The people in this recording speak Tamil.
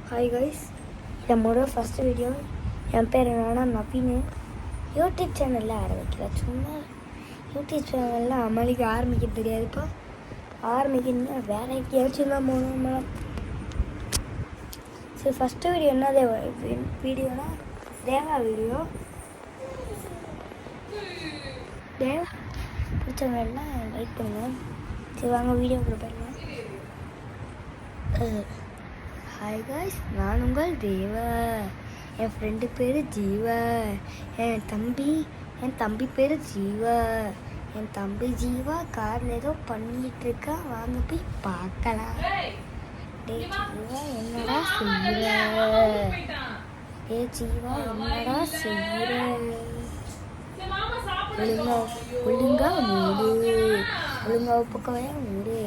ஹாய் கைஸ், நம்மளோட ஃபஸ்ட்டு வீடியோ. என் பேர் என்னன்னா நவீன். யூடியூப் சேனலில் ஆரம்பிக்கல, சும்மா யூடியூப் சேனலில் அமளிக்கு ஆரம்பிக்க தெரியாதுப்பா. ஆரம்பிக்கணும்னா வேறு எங்கேயாச்சும் தான் போகணும் மேடம். சரி, ஃபஸ்ட்டு வீடியோ என்ன வீடியோனா தேவா வீடியோ. தேவா பிடிச்சவங்கெல்லாம் லைக் பண்ணுங்கள். சரி வாங்க வீடியோக்குள்ள போயிடலாம். ஹாய் காய்ஸ், நான் உங்கள் தேவா. என் ஃப்ரெண்டு பேர் ஜீவா. என் தம்பி பேர் ஜீவா. என் தம்பி ஜீவா காரில் ஏதோ பண்ணிகிட்ருக்கான், வாங்க போய் பார்க்கலாம். டே ஜீவா என்னடா செய்கிற? டே ஜீவா என்னடா செய்கிற? ஒழுங்கா மூடு, ஒழுங்கா பக்கம் மூடு.